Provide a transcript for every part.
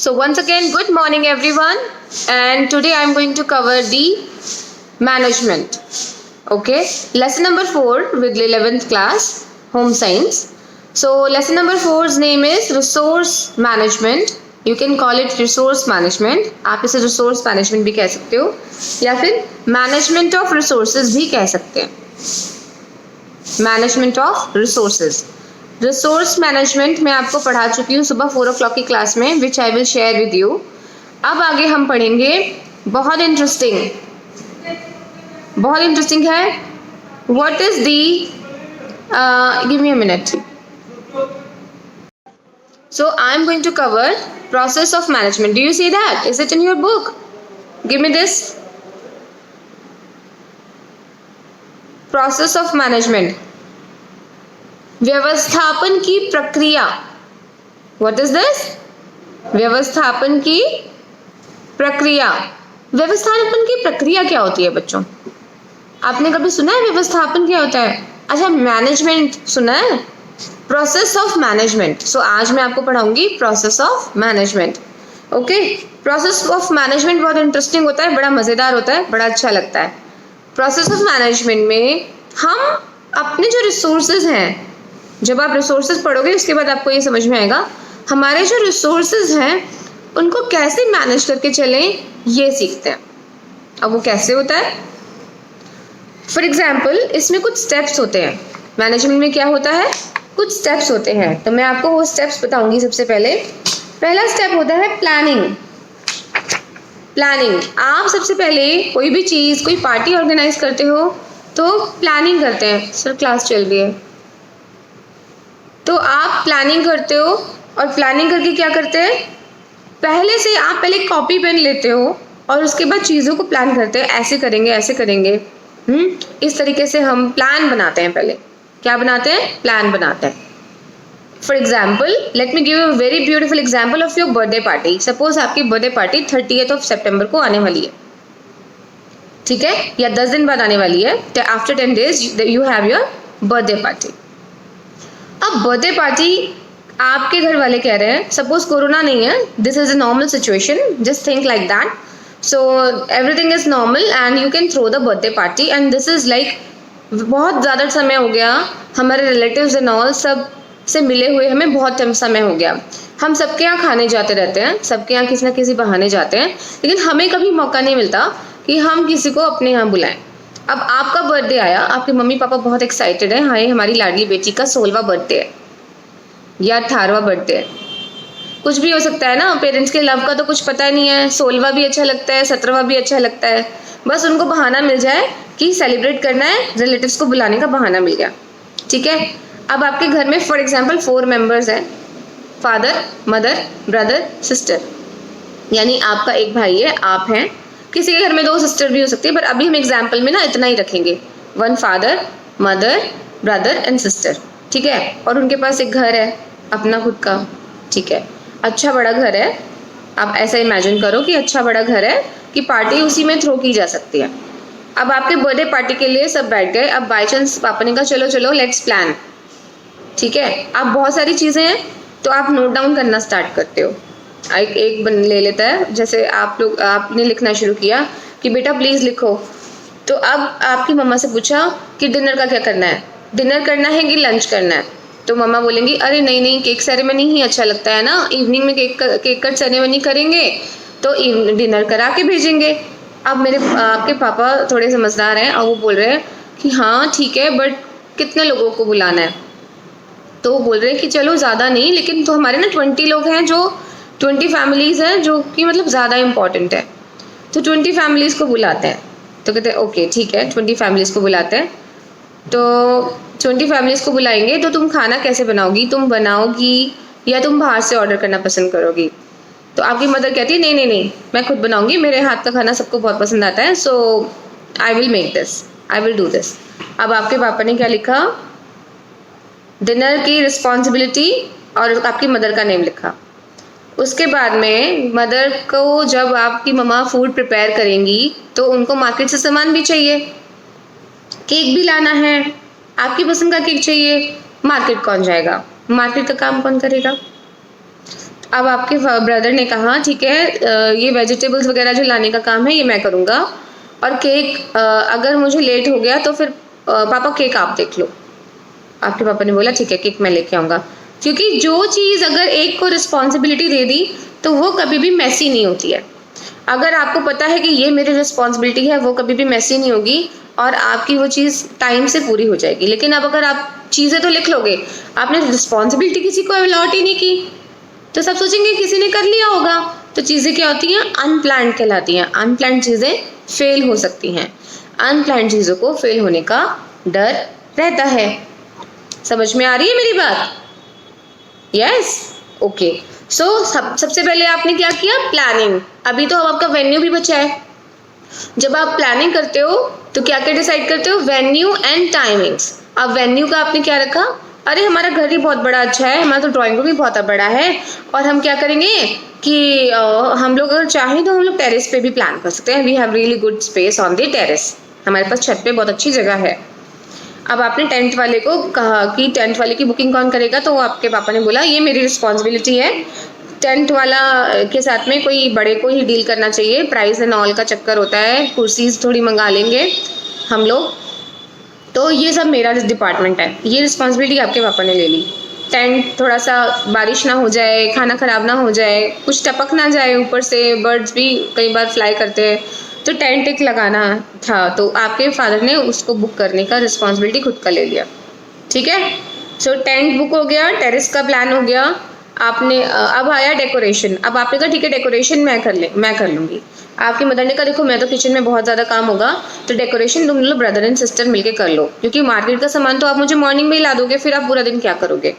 So once again, good morning everyone, and today I am going to cover the management. Okay, lesson number 4 with 11th class home science. So lesson number 4's name is resource management. You can call it resource management. आप इसे resource management भी कह सकते हो या फिर management of resources भी कह सकते हैं. Management of resources. Resource management मैं आपको पढ़ा चुकी हूँ सुबह 4 o'clock की क्लास में, which I will share with you. अब आगे हम पढ़ेंगे बहुत इंटरेस्टिंग है. What is the give me a minute. So I am going to cover process of management. Do you see that? Is it in your book? Give me this. Process of management, व्यवस्थापन की प्रक्रिया. What is this? व्यवस्थापन की प्रक्रिया. व्यवस्थापन की प्रक्रिया क्या होती है बच्चों? आपने कभी सुना है व्यवस्थापन क्या होता है? अच्छा, मैनेजमेंट सुना है, प्रोसेस ऑफ मैनेजमेंट. सो आज मैं आपको पढ़ाऊंगी process of management. Okay, process of management बहुत इंटरेस्टिंग होता है, बड़ा मज़ेदार होता है, बड़ा अच्छा लगता है. प्रोसेस ऑफ मैनेजमेंट में हम अपने जो रिसोर्सेज हैं, जब आप रिसोर्सेज पढ़ोगे उसके बाद आपको ये समझ में आएगा हमारे जो रिसोर्सेज हैं उनको कैसे मैनेज करके चलें, ये सीखते हैं. अब वो कैसे होता है? फॉर एग्जाम्पल, इसमें कुछ स्टेप्स होते हैं. मैनेजमेंट में क्या होता है? कुछ स्टेप्स होते हैं. तो मैं आपको वो स्टेप्स बताऊंगी. सबसे पहले पहला स्टेप होता है प्लानिंग. आप सबसे पहले कोई भी चीज़, कोई पार्टी ऑर्गेनाइज करते हो तो प्लानिंग करते हैं. सर क्लास चल रही है. तो आप प्लानिंग करते हो और प्लानिंग करके क्या करते हैं? पहले से आप पहले कॉपी पेन लेते हो और उसके बाद चीज़ों को प्लान करते हैं. ऐसे करेंगे, ऐसे करेंगे. इस तरीके से हम प्लान बनाते हैं. पहले क्या बनाते हैं? प्लान बनाते हैं. For example, let me give you a very beautiful example of your birthday party. Suppose आपकी बर्थडे पार्टी 30th September को आने वाली है, ठीक है, या 10 दिन बाद आने वाली है. After 10 days you have your birthday party. अब बर्थडे पार्टी आपके घर वाले कह रहे हैं, सपोज कोरोना नहीं है, this is a normal situation, just think like that. So everything is normal and you can throw the birthday party and this is like बहुत ज़्यादा समय हो गया, हमारे रिलेटिव्स एंड ऑल सब से मिले हुए हमें बहुत समय हो गया. हम सबके यहाँ खाने जाते रहते हैं, सबके यहाँ किसी ना किसी बहाने जाते हैं, लेकिन हमें कभी मौका नहीं मिलता कि हम किसी को अपने यहाँ बुलाएं. अब आपका बर्थडे आया, आपके मम्मी पापा बहुत एक्साइटेड है, हाय हमारी लाडली बेटी का 16वां बर्थडे है या 18वां बर्थडे है. कुछ भी हो सकता है ना, पेरेंट्स के लव का तो कुछ पता नहीं है. 16वां भी अच्छा लगता है, 17वां भी अच्छा लगता है, बस उनको बहाना मिल जाए कि सेलिब्रेट करना है, रिलेटिव्स को बुलाने का बहाना मिल गया, ठीक है. अब आपके घर में फॉर एग्जाम्पल 4 मेंबर्स हैं, फादर, मदर, ब्रदर, सिस्टर. यानी आपका एक भाई है, आप हैं, किसी के घर में 2 सिस्टर भी हो सकती है, पर अभी हम एग्जाम्पल में ना इतना ही रखेंगे. 1 father, mother, brother and sister, ठीक है. और उनके पास एक घर है अपना खुद का, ठीक है, अच्छा बड़ा घर है. आप ऐसा इमेजिन करो कि अच्छा बड़ा घर है कि पार्टी उसी में थ्रो की जा सकती है. अब आपके बर्थडे पार्टी के लिए सब बैठ गए. अब बाई चांस पापा ने कहा चलो चलो लेट्स प्लान, ठीक है. अब बहुत सारी चीज़ें हैं तो आप नोट डाउन करना स्टार्ट करते हो. एक ले लेता है, जैसे आपने लिखना शुरू किया कि बेटा प्लीज़ लिखो. तो अब आपकी मम्मा से पूछा कि डिनर का क्या करना है, डिनर करना है कि लंच करना है. तो मम्मा बोलेंगी अरे नहीं नहीं, केक सेरेमनी ही अच्छा लगता है ना, इवनिंग में केक कट सेरेमनी करेंगे तो डिनर करा के भेजेंगे. अब आपके पापा थोड़े समझदार हैं और वो बोल रहे हैं कि हाँ ठीक है, बट कितने लोगों को बुलाना है? तो वो बोल रहे हैं कि चलो ज़्यादा नहीं, लेकिन तो हमारे ना 20 लोग हैं, जो 20 फैमिलीज़ हैं जो कि मतलब ज़्यादा इम्पॉर्टेंट है, तो 20 फैमिलीज़ को बुलाते हैं. तो कहते हैं ओके ठीक है, 20 फैमिलीज़ को बुलाते हैं. तो 20 फैमिलीज़ को बुलाएंगे तो तुम खाना कैसे बनाओगी? तुम बनाओगी या तुम बाहर से ऑर्डर करना पसंद करोगी? तो आपकी मदर कहती है नहीं नहीं नहीं, मैं खुद बनाऊंगी, मेरे हाथ का खाना सबको बहुत पसंद आता है, so I will make this, I will do this. अब आपके पापा ने क्या लिखा? डिनर की रिस्पॉन्सिबिलिटी और आपकी मदर का नेम लिखा. उसके बाद में मदर को जब आपकी मम्मा फूड प्रिपेयर करेंगी तो उनको मार्केट से सामान भी चाहिए, केक भी लाना है, आपकी पसंद का केक चाहिए, मार्केट कौन जाएगा? मार्केट का काम कौन करेगा? अब आपके ब्रदर ने कहा ठीक है ये वेजिटेबल्स वगैरह जो लाने का काम है ये मैं करूँगा, और केक अगर मुझे लेट हो गया तो फिर पापा केक आप देख लो। आपके पापा ने बोला ठीक है केक मैं लेके आऊँगा, क्योंकि जो चीज़ अगर एक को रिस्पॉन्सिबिलिटी दे दी तो वो कभी भी मैसी नहीं होती है। अगर आपको पता है कि ये मेरी रिस्पॉन्सिबिलिटी है वो कभी भी मैसी नहीं होगी और आपकी वो चीज़ टाइम से पूरी हो जाएगी। लेकिन अब अगर आप चीज़ें तो लिख लोगे, आपने रिस्पॉन्सिबिलिटी किसी को अलॉट ही नहीं की तो सब सोचेंगे किसी ने कर लिया होगा। तो चीज़ें क्या होती हैं, अनप्लान्ड कहलाती हैं। अनप्लान्ड चीज़ें फेल हो सकती हैं, अनप्लान्ड चीज़ों को फेल होने का डर रहता है। समझ में आ रही है मेरी बात? Yes, okay. सो सबसे पहले आपने क्या किया, प्लानिंग। अभी तो अब आपका वेन्यू भी बचा है। जब आप प्लानिंग करते हो तो क्या क्या डिसाइड करते हो, वेन्यू एंड टाइमिंग्स। अब वेन्यू का आपने क्या रखा, अरे हमारा घर ही बहुत बड़ा अच्छा है, हमारा तो ड्राइंग रूम भी बहुत बड़ा है, और हम क्या करेंगे कि हम लोग अगर चाहें तो हम लोग टेरेस पे भी प्लान कर सकते हैं। We have really good space on the terrace, हमारे पास छत पे बहुत अच्छी जगह है। अब आपने टेंट वाले को कहा कि टेंट वाले की बुकिंग कौन करेगा, तो आपके पापा ने बोला ये मेरी रिस्पॉन्सिबिलिटी है, टेंट वाला के साथ में कोई बड़े को ही डील करना चाहिए, प्राइस एंड ऑल का चक्कर होता है, कुर्सीज थोड़ी मंगा लेंगे हम लोग, तो ये सब मेरा डिपार्टमेंट है। ये रिस्पॉन्सिबिलिटी आपके पापा ने ले ली। टेंट थोड़ा सा बारिश ना हो जाए, खाना ख़राब ना हो जाए, कुछ टपक ना जाए ऊपर से, बर्ड्स भी कई बार फ्लाई करते हैं, तो टेंट एक लगाना था, तो आपके फादर ने उसको बुक करने का रिस्पॉन्सिबिलिटी खुद का ले लिया। ठीक है, सो टेंट बुक हो गया, टेरेस का प्लान हो गया। आपने अब आया डेकोरेशन। अब आपने कहा ठीक है डेकोरेशन मैं कर लूँगी। आपकी मदर ने कहा देखो मैं तो किचन में बहुत ज़्यादा काम होगा, तो डेकोरेशन तुम लोग ब्रदर एंड सिस्टर मिलके कर लो, क्योंकि मार्केट का सामान तो आप मुझे मॉर्निंग में ही ला दोगे, फिर आप पूरा दिन क्या करोगे।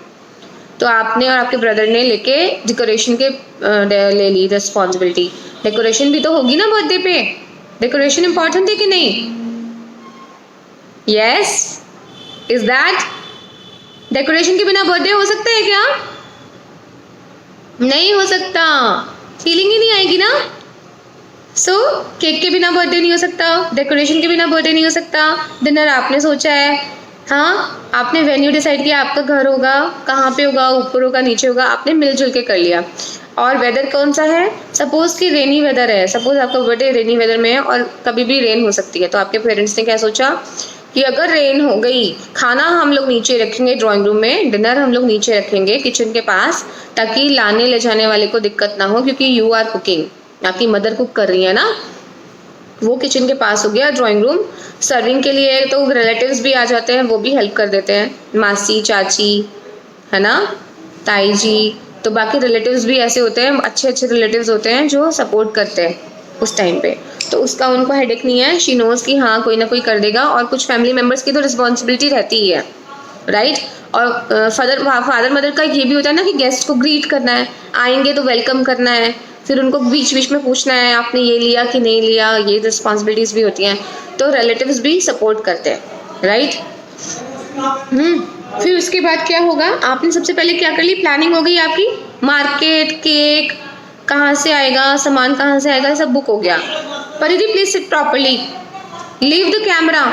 तो आपने और आपके ब्रदर ने लेके डेकोरेशन के ले ली रिस्पॉन्सिबिलिटी। डेकोरेशन भी तो होगी ना बर्थडे पे, डेकोरेशन इंपॉर्टेंट है कि नहीं? Yes, is that? डेकोरेशन के बिना बर्थडे हो सकता है क्या? नहीं हो सकता, फीलिंग ही नहीं आएगी ना। सो केक के बिना बर्थडे नहीं हो सकता, डेकोरेशन के बिना बर्थडे नहीं हो सकता। डिनर आपने सोचा है, हाँ आपने वेन्यू डिसाइड किया, आपका घर होगा, कहाँ पे होगा, ऊपर होगा नीचे होगा, आपने मिलजुल के कर लिया। और वेदर कौन सा है, सपोज कि रेनी वेदर है, सपोज आपका बर्थडे रेनी वेदर में है और कभी भी रेन हो सकती है, तो आपके पेरेंट्स ने क्या सोचा कि अगर रेन हो गई, खाना हम लोग नीचे रखेंगे ड्राइंग रूम में, डिनर हम लोग नीचे रखेंगे किचन के पास, ताकि लाने ले जाने वाले को दिक्कत ना हो, क्योंकि यू आर कुकिंग, आपकी मदर कुक कर रही है ना। वो किचन के पास हो गया ड्राइंग रूम। सर्विंग के लिए तो रिलेटिव्स भी आ जाते हैं, वो भी हेल्प कर देते हैं, मासी चाची है ना, ताई जी, तो बाकी रिलेटिव्स भी ऐसे होते हैं, अच्छे अच्छे रिलेटिव्स होते हैं जो सपोर्ट करते हैं उस टाइम पे, तो उसका उनको हेडेक नहीं है। शी नोज कि हाँ कोई ना कोई कर देगा। और कुछ फैमिली मेम्बर्स की तो रिस्पॉन्सिबिलिटी रहती ही है, राइट। और फादर मदर का ये भी होता है ना कि गेस्ट को ग्रीट करना है, आएंगे तो वेलकम करना है, फिर उनको बीच बीच में पूछना है आपने ये लिया कि नहीं लिया, ये रिस्पॉन्सिबिलिटीज भी होती हैं, तो रिलेटिव्स भी सपोर्ट करते हैं, राइट। फिर उसके बाद क्या होगा, आपने सबसे पहले क्या कर ली, प्लानिंग हो गई आपकी, मार्केट, केक कहाँ से आएगा, सामान कहाँ से आएगा, सब बुक हो गया। Paridhi please sit properly, leave the camera,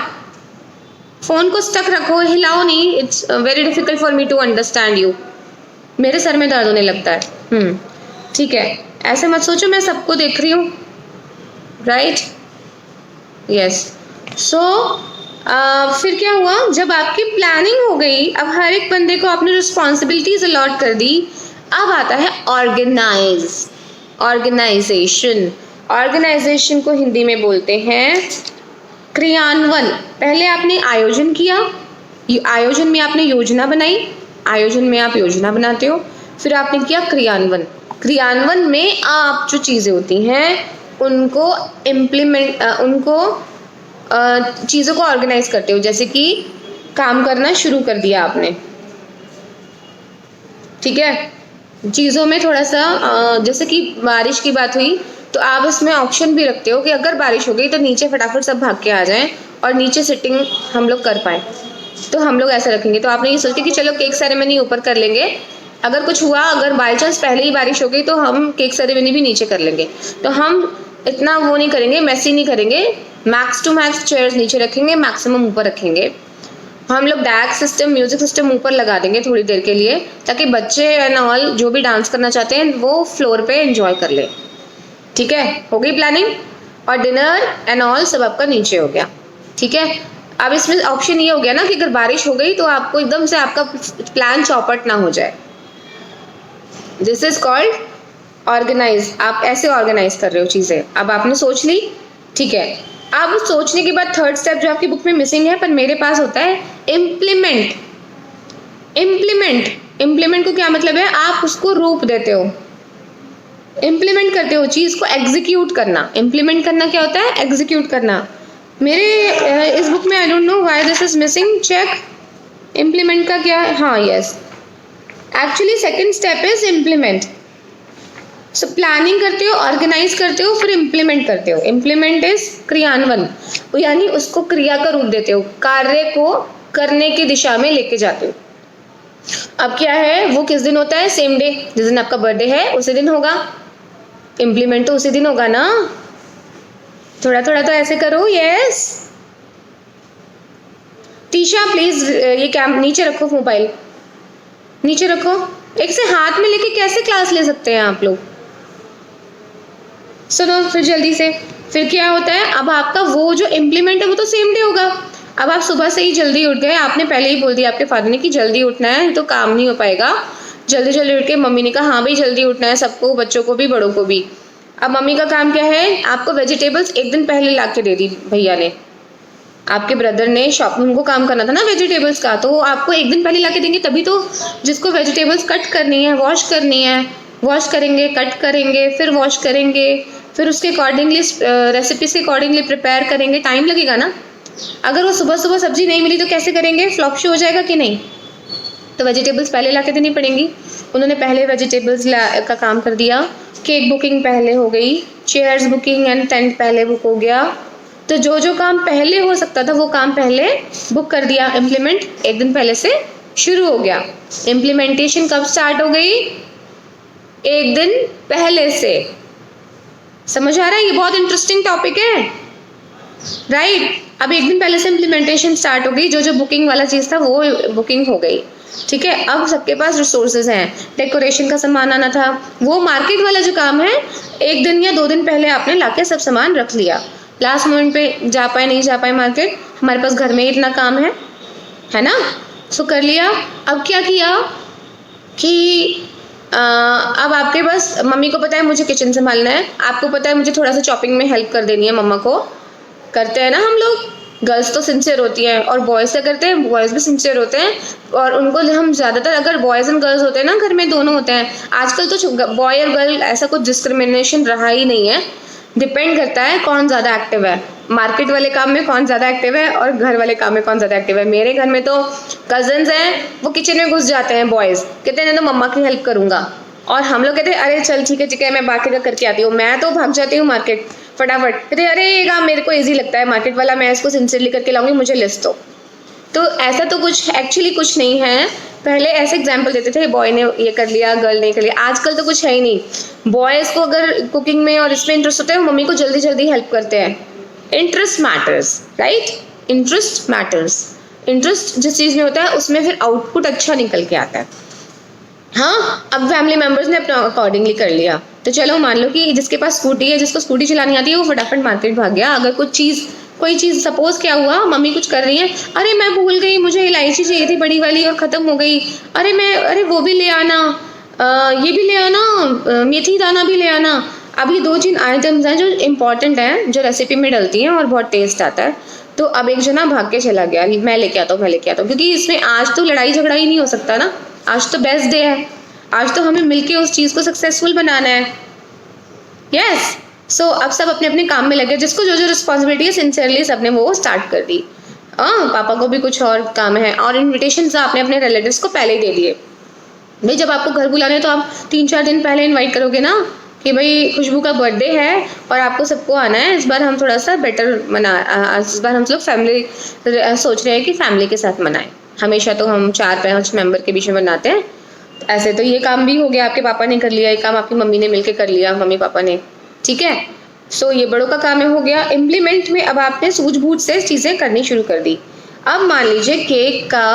phone को स्टक रखो, हिलाओ नहीं, it's very difficult for me to understand you, मेरे सर में दर्द होने लगता है। ठीक है, ऐसे मत सोचो मैं सबको देख रही हूँ, राइट, यस। सो फिर क्या हुआ, जब आपकी प्लानिंग हो गई, अब हर एक बंदे को आपने रिस्पॉन्सिबिलिटीज अलॉट कर दी, अब आता है ऑर्गेनाइजेशन। ऑर्गेनाइजेशन को हिंदी में बोलते हैं क्रियान्वयन। पहले आपने आयोजन किया, आयोजन में आपने योजना बनाई, आयोजन में आप योजना बनाते हो, फिर आपने किया क्रियान्वयन। क्रियान्वयन में आप जो चीज़ें होती हैं उनको चीज़ों को ऑर्गेनाइज करते हो, जैसे कि काम करना शुरू कर दिया आपने, ठीक है। चीज़ों में थोड़ा सा जैसे कि बारिश की बात हुई, तो आप इसमें ऑप्शन भी रखते हो कि अगर बारिश हो गई तो नीचे फटाफट सब भाग के आ जाएं और नीचे सिटिंग हम लोग कर पाएँ, तो हम लोग ऐसा रखेंगे। तो आपने ये सोच के कि चलो केक सेरेमनी ऊपर कर लेंगे, अगर कुछ हुआ, अगर बाई चांस पहले ही बारिश हो गई तो हम केक सेरेमनी भी नीचे कर लेंगे। तो हम इतना वो नहीं करेंगे, मैसी नहीं करेंगे, मैक्स टू मैक्स चेयर्स नीचे रखेंगे, मैक्सिमम ऊपर रखेंगे। हम लोग डैक सिस्टम, म्यूजिक सिस्टम ऊपर लगा देंगे थोड़ी देर के लिए, ताकि बच्चे एंड ऑल जो भी डांस करना चाहते हैं वो फ्लोर पे एंजॉय कर ले। ठीक है, हो गई प्लानिंग। और डिनर एंड ऑल सब आपका नीचे हो गया। ठीक है, अब इसमें ऑप्शन ये हो गया ना कि अगर बारिश हो गई तो आपको एकदम से आपका प्लान चौपट ना हो जाए। This is called organise. आप ऐसे ऑर्गेनाइज कर रहे हो चीज़ें। अब आपने सोच ली, ठीक है। अब सोचने के बाद थर्ड स्टेप जो आपकी बुक में मिसिंग है पर मेरे पास होता है, इम्प्लीमेंट। इम्प्लीमेंट को क्या मतलब है, आप उसको रूप देते हो, इम्प्लीमेंट करते हो, चीज़ को एग्जीक्यूट करना। इम्प्लीमेंट करना क्या होता है, एग्जीक्यूट करना। मेरे इस बुक में I don't know why this is missing, check implement का क्या है। हाँ yes, actually second step is implement. So planning करते हो, ऑर्गेनाइज करते हो, फिर इम्प्लीमेंट करते हो। इम्प्लीमेंट इज क्रियान्वयन, यानी उसको क्रिया का रूप देते हो, कार्य को करने की दिशा में लेके जाते हो। अब क्या है, वो किस दिन होता है, सेम डे, जिस दिन आपका बर्थडे है उसी दिन होगा। इम्प्लीमेंट तो उसी दिन होगा ना, थोड़ा थोड़ा तो ऐसे करो। यस टीशा प्लीज ये कैम नीचे रखो, मोबाइल नीचे रखो। एक से हाथ में लेके कैसे क्लास ले सकते हैं आप लोग। सुनो फिर जल्दी से, फिर क्या होता है, अब आपका वो जो इम्प्लीमेंट है वो तो सेम डे होगा। अब आप सुबह से ही जल्दी उठ गए, आपने पहले ही बोल दिया आपके फादर ने कि जल्दी उठना है तो काम नहीं हो पाएगा। जल्दी जल्दी उठ के मम्मी ने कहा हाँ भाई जल्दी उठना है सबको, बच्चों को भी बड़ों को भी। अब मम्मी का काम क्या है, आपको वेजिटेबल्स एक दिन पहले ला के दे दी भैया ने, आपके ब्रदर ने शॉप में उनको काम करना था ना वेजिटेबल्स का, तो वो आपको एक दिन पहले ला के देंगे। तभी तो जिसको वेजिटेबल्स कट करनी है, वॉश करनी है, वॉश करेंगे, कट करेंगे, फिर वॉश करेंगे, फिर उसके अकॉर्डिंगली रेसिपीज के अकॉर्डिंगली प्रिपेयर करेंगे, टाइम लगेगा ना। अगर वो सुबह सुबह सब्जी नहीं मिली तो कैसे करेंगे, फ्लॉप शो हो जाएगा कि नहीं। तो वेजिटेबल्स पहले ला के देनी पड़ेंगी। उन्होंने पहले वेजिटेबल्स का काम कर दिया, केक बुकिंग पहले हो गई, चेयर्स बुकिंग एंड टेंट पहले बुक हो गया। तो जो जो काम पहले हो सकता था वो काम पहले बुक कर दिया। इम्प्लीमेंट एक दिन पहले से शुरू हो गया। इम्प्लीमेंटेशन कब स्टार्ट हो गई, एक दिन पहले से। समझ आ रहा है, ये बहुत इंटरेस्टिंग टॉपिक है, राइट। अब एक दिन पहले से इम्प्लीमेंटेशन स्टार्ट हो गई, जो जो बुकिंग वाला चीज़ था वो बुकिंग हो गई। ठीक है, अब सबके पास रिसोर्सेज हैं, डेकोरेशन का सामान आना था, वो मार्केट वाला जो काम है एक दिन या 2 दिन पहले आपने लाके सब सामान रख लिया। लास्ट मोमेंट पे जा पाए नहीं जा पाए मार्केट, हमारे पास घर में इतना काम है ना, सो कर लिया। अब क्या किया कि अब आपके पास, मम्मी को पता है मुझे किचन संभालना है, आपको पता है मुझे थोड़ा सा चॉपिंग में हेल्प कर देनी है मम्मा को। करते हैं ना हम लोग, गर्ल्स तो सिंसियर होती हैं और बॉयज़ क्या करते हैं, बॉयज़ भी सिंसियर होते हैं। और उनको हम ज़्यादातर, अगर बॉयज़ एंड गर्ल्स होते हैं ना घर में, दोनों होते हैं। आजकल तो बॉय और गर्ल ऐसा कुछ डिस्क्रिमिनेशन रहा ही नहीं है, डिपेंड करता है कौन ज़्यादा एक्टिव है, मार्केट वाले काम में कौन ज़्यादा एक्टिव है और घर वाले काम में कौन ज़्यादा एक्टिव है। मेरे घर में तो कजन्स हैं, वो किचन में घुस जाते हैं, बॉयज़ कहते हैं तो मम्मा की हेल्प करूँगा, और हम लोग कहते हैं अरे चल ठीक है मैं बाकी का करके आती हूँ। मैं तो भाग जाती हूँ मार्केट फटाफट, कहते अरे ये काम मेरे को ईजी लगता है, मार्केट वाला मैं इसको सिंसियरली करके लाऊंगी, मुझे लिस्ट दो। तो ऐसा तो कुछ एक्चुअली कुछ नहीं है। पहले ऐसे एग्जाम्पल देते थे, बॉय ने ये कर लिया गर्ल ने कर लिया, आजकल तो कुछ है ही नहीं। बॉयज़ को अगर कुकिंग में और इसमें इंटरेस्ट होता है, मम्मी को जल्दी जल्दी हेल्प करते हैं। Interest matters, right, interest matters. Interest जिस चीज़ में होता है उसमें फिर आउटपुट अच्छा निकल के आता है। हाँ, अब फैमिली मेम्बर्स ने अपना अकॉर्डिंगली कर लिया। तो चलो मान लो कि जिसके पास स्कूटी है, जिसको स्कूटी चलानी आती है, वो फटाफट मार्केट भाग गया। अगर कोई चीज़ सपोज क्या हुआ, मम्मी कुछ कर रही है, अरे मैं भूल गई, मुझे इलायची चाहिए थी बड़ी वाली और ख़त्म हो गई, अरे वो भी ले आना, ये भी ले आना, मेथी दाना भी ले आना। अब ये 2-3 आइटम्स हैं जो इम्पॉर्टेंट हैं, जो रेसिपी में डलती हैं और बहुत टेस्ट आता है। तो अब एक जना भाग के चला गया, मैं लेके आता हूँ, क्योंकि इसमें आज तो लड़ाई झगड़ा ही नहीं हो सकता ना, आज तो बेस्ट डे है, आज तो हमें मिलके उस चीज़ को सक्सेसफुल बनाना है। यस, सो अब सब अपने अपने काम में लगे, जिसको जो जो रिस्पॉन्सिबिलिटी है सिंसियरली सबने वो स्टार्ट कर दी। पापा को भी कुछ और काम है, और इन्विटेशन आपने अपने रिलेटिव्स को पहले ही दे दिए। भाई जब आपको घर बुलाने तो आप 3-4 दिन पहले इन्वाइट करोगे ना कि भाई खुशबू का बर्थडे है और आपको सबको आना है। इस बार हम थोड़ा सा बेटर इस बार हम लोग फैमिली सोच रहे हैं कि फैमिली के साथ मनाएं। हमेशा तो हम 4-5 मेंबर के बीच में बनाते हैं। ऐसे तो ये काम भी हो गया, आपके पापा ने कर लिया, ये काम आपकी मम्मी ने मिलके कर लिया, मम्मी पापा ने, ठीक है। सो ये बड़ों का काम हो गया। इम्प्लीमेंट में अब आपने सूझबूझ से चीज़ें करनी शुरू कर दी। अब मान लीजिए केक का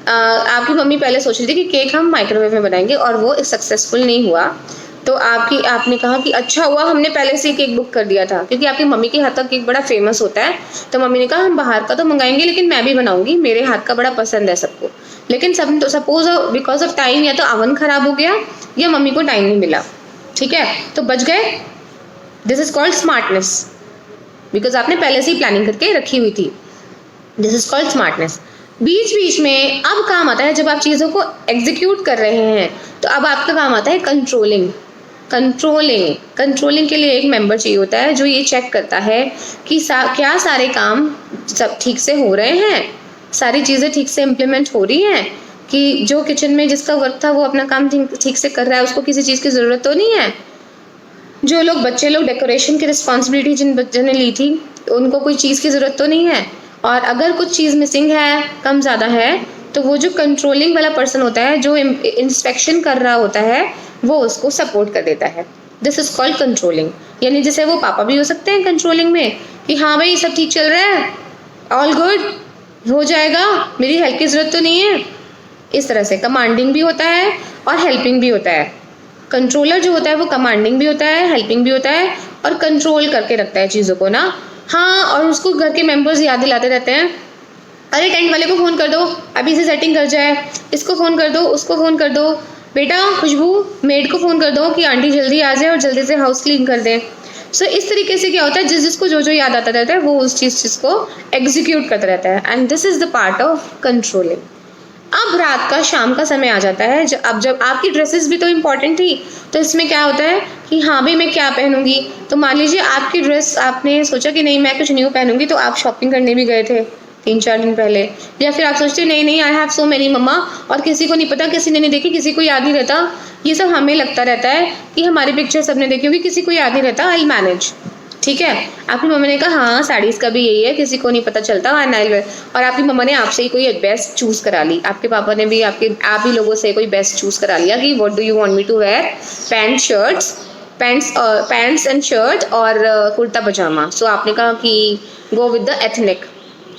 आपकी मम्मी पहले सोच रही थी कि केक हम माइक्रोवेव में बनाएंगे और वो सक्सेसफुल नहीं हुआ, तो आपने कहा कि अच्छा हुआ हमने पहले से ही केक बुक कर दिया था, क्योंकि आपकी मम्मी के हाथ का केक बड़ा फेमस होता है। तो मम्मी ने कहा हम बाहर का तो मंगाएंगे लेकिन मैं भी बनाऊंगी, मेरे हाथ का बड़ा पसंद है सबको। लेकिन सब तो सपोज बिकॉज ऑफ टाइम या तो अवन खराब हो गया या मम्मी को टाइम नहीं मिला, ठीक है, तो बच गए। This is called smartness, because आपने पहले से ही प्लानिंग करके रखी हुई थी। This is called smartness. बीच बीच में अब काम आता है जब आप चीज़ों को एग्जीक्यूट कर रहे हैं, तो अब आपका काम आता है कंट्रोलिंग। कंट्रोलिंग के लिए एक मेंबर चाहिए होता है जो ये चेक करता है कि क्या सारे काम सब ठीक से हो रहे हैं, सारी चीज़ें ठीक से इम्प्लीमेंट हो रही हैं, कि जो किचन में जिसका वर्क था वो अपना काम ठीक से कर रहा है, उसको किसी चीज़ की ज़रूरत तो नहीं है। जो लोग बच्चे लोग डेकोरेशन की रिस्पॉन्सिबिलिटी जिन बच्चों ने ली थी उनको कोई चीज़ की ज़रूरत तो नहीं है, और अगर कुछ चीज़ मिसिंग है, कम ज़्यादा है, तो वो जो कंट्रोलिंग वाला पर्सन होता है, जो इंस्पेक्शन कर रहा होता है, वो उसको सपोर्ट कर देता है। This is called controlling. यानी जैसे वो पापा भी हो सकते हैं कंट्रोलिंग में कि हाँ भाई सब ठीक चल रहा है, ऑल गुड, हो जाएगा, मेरी हेल्प की ज़रूरत तो नहीं है। इस तरह से कमांडिंग भी होता है और हेल्पिंग भी होता है। कंट्रोलर जो होता है वो कमांडिंग भी होता है, हेल्पिंग भी होता है, और कंट्रोल करके रखता है चीज़ों को ना। हाँ, और उसको घर के मेंबर्स याद दिलाते रहते हैं, अरे टेंट वाले को फ़ोन कर दो, अभी से सेटिंग कर जाए, इसको फ़ोन कर दो, उसको फ़ोन कर दो, बेटा खुशबू मेड को फ़ोन कर दो कि आंटी जल्दी आ जाए और जल्दी से हाउस क्लीन कर दें। सो इस तरीके से क्या होता है, जिसको जो याद आता रहता है वो उस चीज़ को एग्जीक्यूट करता रहता है। And this is the part of controlling. अब रात का शाम का समय आ जाता है, जब आपकी ड्रेसेस भी तो इम्पॉर्टेंट थी, तो इसमें क्या होता है कि हाँ भाई मैं क्या पहनूंगी। तो मान लीजिए आपकी ड्रेस, आपने सोचा कि नहीं मैं कुछ न्यू पहनूंगी, तो आप शॉपिंग करने भी गए थे 3-4 दिन पहले, या फिर आप सोचते नहीं आई हैव सो मेनी मम्मा, और किसी को नहीं पता, किसी ने नहीं देखी, किसी को याद नहीं रहता। ये सब हमें लगता रहता है कि हमारी पिक्चर सबने देखी होगी, किसी को याद नहीं रहता, आई विल मैनेज, ठीक है। आपकी मम्मा ने कहा हाँ साड़ीज़ का भी यही है, किसी को नहीं पता चलता, और आपकी मम्मा ने आपसे ही कोई बेस्ट चूज़ करा ली, आपके पापा ने भी आप ही लोगों से कोई बेस्ट चूज़ करा लिया कि what do you want me to wear, pants and shirt और कुर्ता पजामा। सो आपने कहा कि go with the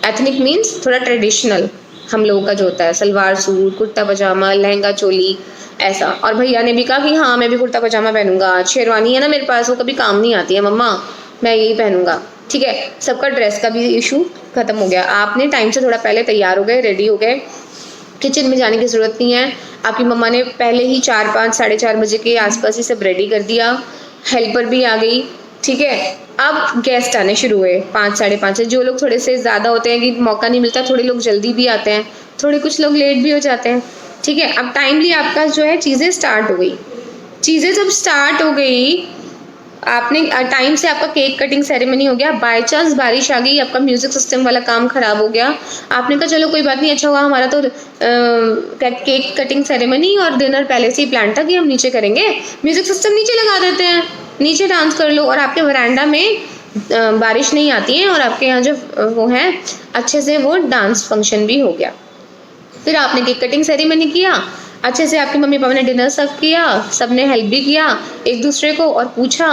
ethnic means थोड़ा ट्रेडिशनल हम लोगों का जो होता है, सलवार सूट, कुर्ता पजामा, लहंगा चोली, ऐसा। और भैया ने भी कहा कि हाँ मैं भी कुर्ता पजामा पहनूंगा, शेरवानी है ना मेरे पास, वो कभी काम नहीं आती है मम्मा, मैं यही पहनूंगा, ठीक है। सबका ड्रेस का भी इशू खत्म हो गया, आपने टाइम से थोड़ा पहले तैयार हो गए, रेडी हो गए, किचन में जाने की ज़रूरत नहीं है। आपकी मम्मा ने पहले ही 4-5 साढ़े 4 बजे के आसपास ही सब रेडी कर दिया, हेल्पर भी आ गई, ठीक है। अब गेस्ट आने शुरू हुए 5 साढ़े 5 से। जो लोग थोड़े से ज़्यादा होते हैं कि मौका नहीं मिलता, थोड़े लोग जल्दी भी आते हैं, थोड़े कुछ लोग लेट भी हो जाते हैं, ठीक है। अब टाइमली आपका जो है चीज़ें स्टार्ट हो गई। चीज़ें जब स्टार्ट हो गई, आपने टाइम से आपका केक कटिंग सेरेमनी हो गया, बाय चांस बारिश आ गई, आपका म्यूज़िक सिस्टम वाला काम ख़राब हो गया, आपने कहा चलो कोई बात नहीं, अच्छा हुआ हमारा तो केक कटिंग सेरेमनी और डिनर पहले से ही प्लान था कि हम नीचे करेंगे, म्यूज़िक सिस्टम नीचे लगा देते हैं, नीचे डांस कर लो, और आपके वरांडा में बारिश नहीं आती है, और आपके यहाँ जो वो है अच्छे से वो डांस फंक्शन भी हो गया। फिर आपने केक कटिंग सेरेमनी किया, अच्छे से आपकी मम्मी पापा ने डिनर सर्व किया, सब ने हेल्प भी किया एक दूसरे को और पूछा,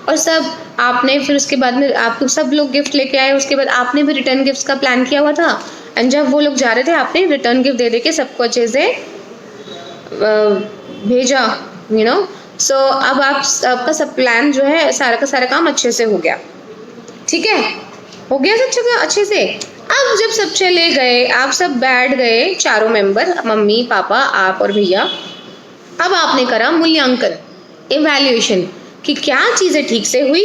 और सब आपने फिर उसके बाद में आपको सब लोग गिफ्ट लेके आए, उसके बाद आपने भी रिटर्न गिफ्ट्स का प्लान किया हुआ था, एंड जब वो लोग जा रहे थे आपने रिटर्न गिफ्ट दे के सबको अच्छे से भेजा, यू नो। सो अब आपका सब प्लान जो है सारा का सारा काम अच्छे से हो गया, ठीक है, हो गया सब अच्छे से। अब जब सब चले गए, आप सब बैठ गए, चारों मेंबर, मम्मी पापा आप और भैया, अब आपने करा मूल्यांकन, इवैल्यूएशन, कि क्या चीज़ें ठीक से हुई,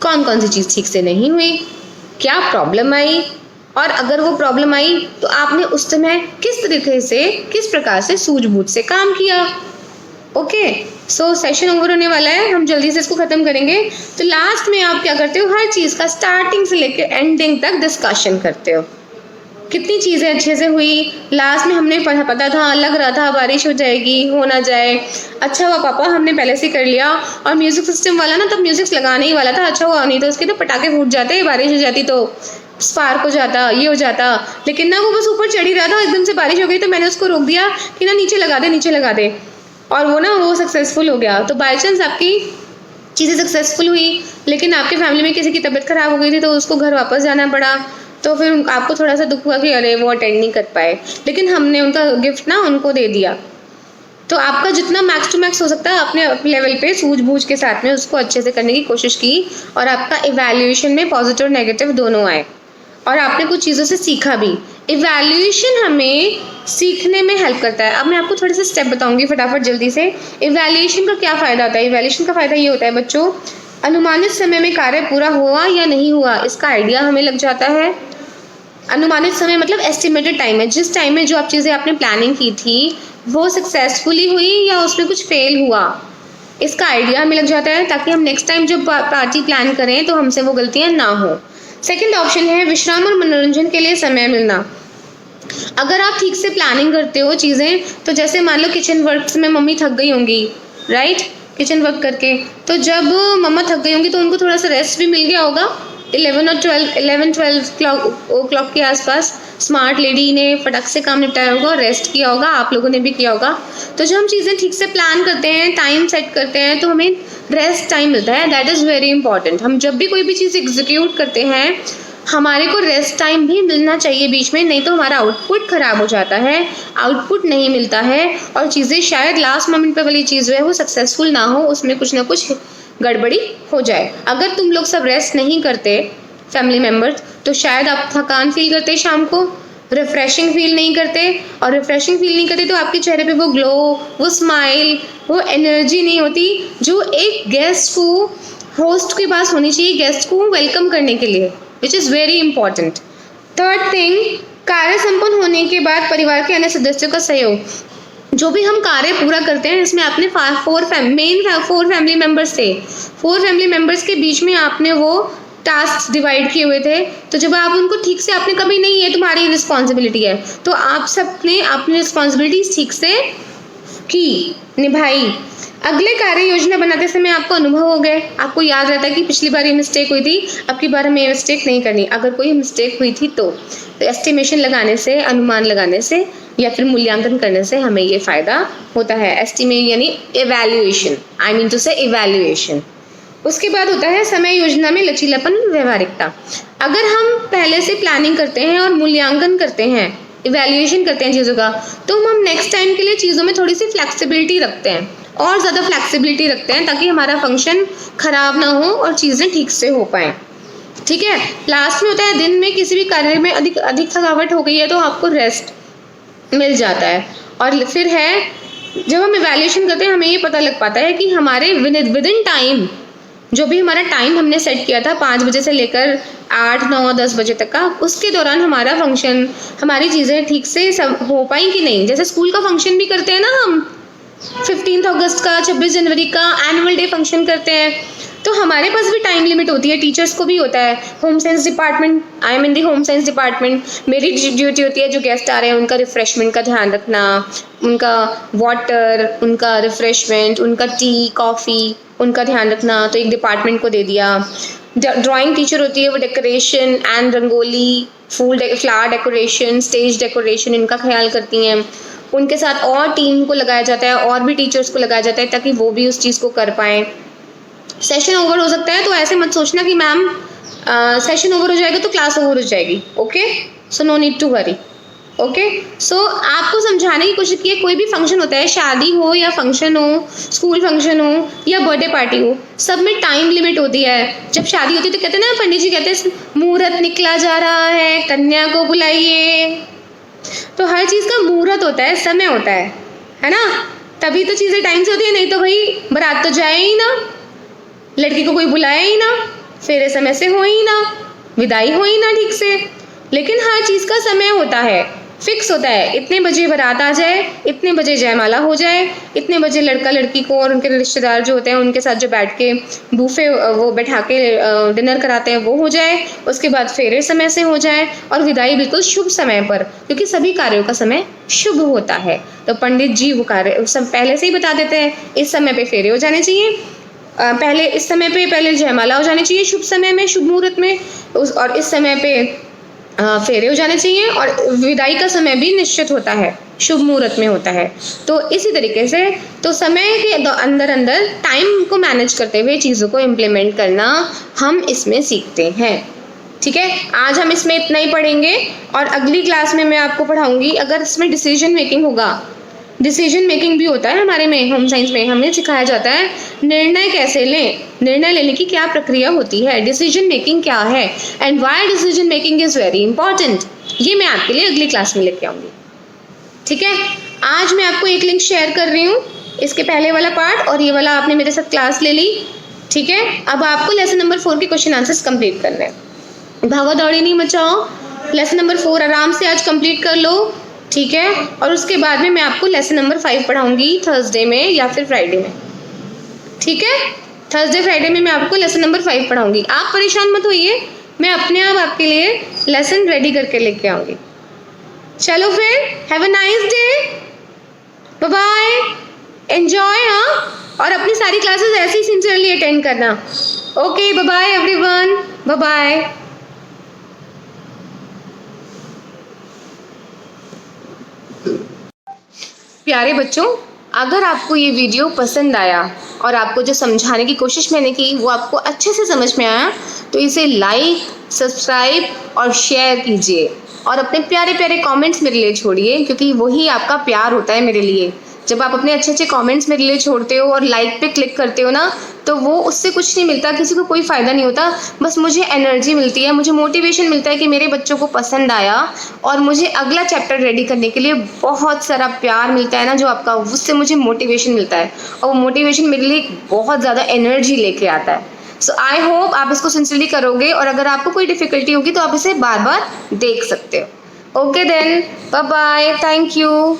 कौन कौन सी चीज़ ठीक से नहीं हुई, क्या प्रॉब्लम आई, और अगर वो प्रॉब्लम आई तो आपने उस समय किस तरीके से, किस प्रकार से सूझबूझ से काम किया। ओके, सो सेशन ओवर होने वाला है, हम जल्दी से इसको ख़त्म करेंगे। तो लास्ट में आप क्या करते हो, हर चीज़ का स्टार्टिंग से लेकर एंडिंग तक डिस्कशन करते हो, कितनी चीज़ें अच्छे से हुई। लास्ट में हमने पता था, लग रहा था बारिश हो जाएगी, हो ना जाए, अच्छा हुआ पापा हमने पहले से कर लिया, और म्यूज़िक सिस्टम वाला ना तब म्यूज़िक लगाने ही वाला था, अच्छा हुआ नहीं तो उसके तो पटाखे फूट जाते, बारिश हो जाती तो स्पार्क हो जाता, ये हो जाता, लेकिन ना वो बस ऊपर चढ़ ही रहा था, एकदम से बारिश हो गई तो मैंने उसको रोक दिया कि ना नीचे लगा दे, और वो सक्सेसफुल हो गया। तो बाई चांस आपकी चीज़ें सक्सेसफुल हुई, लेकिन आपके फैमिली में किसी की तबीयत ख़राब हो गई थी तो उसको घर वापस जाना पड़ा, तो फिर आपको थोड़ा सा दुख हुआ कि अरे वो अटेंड नहीं कर पाए, लेकिन हमने उनका गिफ्ट ना उनको दे दिया। तो आपका जितना मैक्स टू मैक्स हो सकता है अपने लेवल पे सूझबूझ के साथ में उसको अच्छे से करने की कोशिश की, और आपका इवैल्यूएशन में पॉजिटिव नेगेटिव दोनों आए, और आपने कुछ चीज़ों से सीखा भी। इवैल्यूएशन हमें सीखने में हेल्प करता है। अब मैं आपको थोड़े से स्टेप बताऊंगी फटाफट जल्दी से। इवैल्यूएशन का क्या फ़ायदा होता है? इवैल्यूएशन का फ़ायदा ये होता है बच्चों, अनुमानित समय में कार्य पूरा हुआ या नहीं हुआ इसका आइडिया हमें लग जाता है। अनुमानित समय मतलब एस्टिमेटेड टाइम है, जिस टाइम में जो आप चीज़ें आपने प्लानिंग की थी वो सक्सेसफुली हुई या उसमें कुछ फेल हुआ, इसका आइडिया हमें लग जाता है, ताकि हम नेक्स्ट टाइम जब पार्टी प्लान करें तो हमसे वो गलतियां ना हो। सेकंड ऑप्शन है विश्राम और मनोरंजन के लिए समय मिलना। अगर आप ठीक से प्लानिंग करते हो चीज़ें, तो जैसे मान लो किचन वर्क में मम्मी थक गई होंगी, राइट, किचन वर्क करके, तो जब मम्मा थक गई होंगी तो उनको थोड़ा सा रेस्ट भी मिल गया होगा। 11 ओ क्लॉक के आसपास स्मार्ट लेडी ने फटक से काम निपटाया होगा और रेस्ट किया होगा, आप लोगों ने भी किया होगा। तो जब हम चीज़ें ठीक से प्लान करते हैं, टाइम सेट करते हैं, तो हमें रेस्ट टाइम मिलता है। That is very important. हम जब भी कोई भी चीज़ एग्जीक्यूट करते हैं हमारे को रेस्ट टाइम भी मिलना चाहिए बीच में, नहीं तो हमारा आउटपुट ख़राब हो जाता है, आउटपुट नहीं मिलता है, और चीज़ें शायद लास्ट मोमेंट पे वाली चीज़ जो है वो सक्सेसफुल ना हो, उसमें कुछ ना कुछ गड़बड़ी हो जाए। अगर तुम लोग सब रेस्ट नहीं करते फैमिली मेम्बर्स, तो शायद आप थकान फील करते, शाम को रिफ्रेशिंग फील नहीं करते, और रिफ्रेशिंग फील नहीं करते तो आपके चेहरे पे वो ग्लो, वो स्माइल, वो एनर्जी नहीं होती जो एक गेस्ट को, होस्ट के पास होनी चाहिए गेस्ट को वेलकम करने के लिए, which is very important. Third thing, कार्य संपन्न होने के बाद परिवार के अन्य सदस्यों का सहयोग। जो भी हम कार्य पूरा करते हैं इसमें आपने फोर फैमिली मेम्बर्स थे, 4 फैमिली मेम्बर्स के बीच में आपने वो टास्क डिवाइड किए हुए थे, तो जब आप उनको ठीक से, आपने कभी नहीं ये तुम्हारी रिस्पॉन्सिबिलिटी है, तो आप सबने अपनी रिस्पॉन्सिबिलिटीज ठीक से की, निभाई। अगले कार्य योजना बनाते समय आपको अनुभव हो गए, आपको याद रहता है कि पिछली बार ये मिस्टेक हुई थी, अब की बार हमें ये मिस्टेक नहीं करनी। अगर कोई मिस्टेक हुई थी तो एस्टिमेशन लगाने से, अनुमान लगाने से या फिर मूल्यांकन करने से हमें ये फ़ायदा होता है। एस्टिमेट यानी इवैल्यूएशन, आई मीन टू से इवैल्यूएशन। उसके बाद होता है समय योजना में लचीलापन, व्यवहारिकता। अगर हम पहले से प्लानिंग करते हैं और मूल्यांकन करते हैं, इवैल्यूएशन करते हैं चीज़ों का, तो हम नेक्स्ट टाइम के लिए चीज़ों में थोड़ी सी फ्लेक्सिबिलिटी रखते हैं, और ज़्यादा फ्लेक्सिबिलिटी रखते हैं, ताकि हमारा फंक्शन ख़राब ना हो और चीज़ें ठीक से हो पाएँ। ठीक है। लास्ट में होता है दिन में किसी भी कार्य में अधिक थकावट हो गई है तो आपको रेस्ट मिल जाता है। और फिर है, जब हम इवैल्यूएशन करते हैं हमें ये पता लग पाता है कि हमारे विद इन टाइम, जो भी हमारा टाइम हमने सेट किया था 5 बजे से लेकर 8, 9, 10 बजे तक का, उसके दौरान हमारा फंक्शन, हमारी चीज़ें ठीक से सब हो पाई कि नहीं। जैसे स्कूल का फंक्शन भी करते हैं ना हम, 15 अगस्त का, 26 जनवरी का एनुअल डे फंक्शन करते हैं, तो हमारे पास भी टाइम लिमिट होती है, टीचर्स को भी होता है। Home science department, I am in the home science department, मेरी ड्यूटी होती है जो गेस्ट आ रहे हैं उनका रिफ्रेशमेंट का ध्यान रखना, उनका वाटर, उनका रिफ्रेशमेंट, उनका टी, कॉफ़ी, उनका ध्यान रखना, तो एक डिपार्टमेंट को दे दिया। ड्राइंग टीचर होती है, वो decoration and rangoli, flower decoration, stage decoration, इनका ख्याल करती हैं। उनके साथ और टीम को लगाया जाता है, और भी टीचर्स को लगाया जाता है, ताकि वो भी उस चीज़ को कर पाएँ। सेशन ओवर हो सकता है, तो ऐसे मत सोचना कि मैम सेशन ओवर हो जाएगा तो क्लास ओवर हो जाएगी। Okay, so no need to worry. Okay, so आपको समझाने की कोशिश की है, कोई भी फंक्शन होता है, शादी हो या फंक्शन हो, स्कूल फंक्शन हो या बर्थडे पार्टी हो, सब में टाइम लिमिट होती है। जब शादी होती है तो कहते हैं ना, पंडित जी कहते हैं मुहूर्त निकला जा रहा है, कन्या को बुलाइए। तो हर चीज़ का मुहूर्त होता है, समय होता है ना, तभी तो चीज़ें टाइम से होती है, नहीं तो भाई बारात तो जाए ही ना, लड़की को कोई बुलाया ही ना, फेरे समय से हो ही ना, विदाई हो ही ना ठीक से। लेकिन हर चीज़ का समय होता है, फिक्स होता है, इतने बजे बारात आ जाए, इतने बजे जयमाला हो जाए, इतने बजे लड़का लड़की को और उनके रिश्तेदार जो होते हैं उनके साथ जो बैठ के बूफे वो बैठा के डिनर कराते हैं वो हो जाए, उसके बाद फेरे समय से हो जाए, और विदाई बिल्कुल शुभ समय पर, क्योंकि सभी कार्यों का समय शुभ होता है। तो पंडित जी वो कार्य सब पहले से ही बता देते हैं, इस समय पे फेरे हो जाने चाहिए, पहले इस समय पे पहले जयमाला हो जानी चाहिए शुभ समय में, शुभ मुहूर्त में, और इस समय पे फेरे हो जाने चाहिए, और विदाई का समय भी निश्चित होता है, शुभ मुहूर्त में होता है। तो इसी तरीके से तो समय के अंदर अंदर टाइम को मैनेज करते हुए चीज़ों को इम्प्लीमेंट करना हम इसमें सीखते हैं। ठीक है, आज हम इसमें इतना ही पढ़ेंगे और अगली क्लास में मैं आपको पढ़ाऊंगी अगर इसमें डिसीजन मेकिंग होगा। डिसीजन मेकिंग भी होता है हमारे में, होम साइंस में हमें सिखाया जाता है निर्णय कैसे लें, निर्णय लेने की क्या प्रक्रिया होती है, डिसीजन मेकिंग क्या है and why decision making is very important. ये मैं आपके लिए अगली क्लास में लेके आऊंगी। ठीक है, आज मैं आपको एक लिंक शेयर कर रही हूँ, इसके पहले वाला पार्ट और ये वाला आपने मेरे साथ क्लास ले ली। ठीक है, अब आपको लेसन नंबर 4 के क्वेश्चन आंसर्स कंप्लीट करने हैं। भागा दौड़ी नहीं मचाओ, लेसन नंबर 4 आराम से आज कंप्लीट कर लो। ठीक है, और उसके बाद में मैं आपको लेसन नंबर 5 पढ़ाऊंगी थर्सडे में या फिर फ्राइडे में। ठीक है, थर्सडे फ्राइडे में मैं आपको लेसन नंबर 5 पढ़ाऊंगी। आप परेशान मत होइए, मैं अपने आप आपके लिए लेसन रेडी करके लेके आऊंगी। चलो फिर, have a nice day, bye bye, enjoy. हाँ, और अपनी सारी क्लासेस ऐसे ही सिंसियरली अटेंड करना। Okay, bye bye everyone, bye bye. प्यारे बच्चों, अगर आपको ये वीडियो पसंद आया और आपको जो समझाने की कोशिश मैंने की वो आपको अच्छे से समझ में आया तो इसे लाइक, सब्सक्राइब और शेयर कीजिए और अपने प्यारे प्यारे कमेंट्स मेरे लिए छोड़िए, क्योंकि वही आपका प्यार होता है मेरे लिए। जब आप अपने अच्छे अच्छे कमेंट्स मेरे लिए छोड़ते हो और लाइक पे क्लिक करते हो ना, तो वो उससे कुछ नहीं मिलता, किसी को कोई फ़ायदा नहीं होता, बस मुझे एनर्जी मिलती है, मुझे मोटिवेशन मिलता है कि मेरे बच्चों को पसंद आया और मुझे अगला चैप्टर रेडी करने के लिए बहुत सारा प्यार मिलता है ना जो आपका, उससे मुझे मोटिवेशन मिलता है और वो मोटिवेशन मेरे लिए बहुत ज़्यादा एनर्जी लेके आता है। सो आई होप आप इसको सिंसियरली करोगे और अगर आपको कोई डिफ़िकल्टी होगी तो आप इसे बार बार देख सकते हो। Okay then, bye bye, thank you.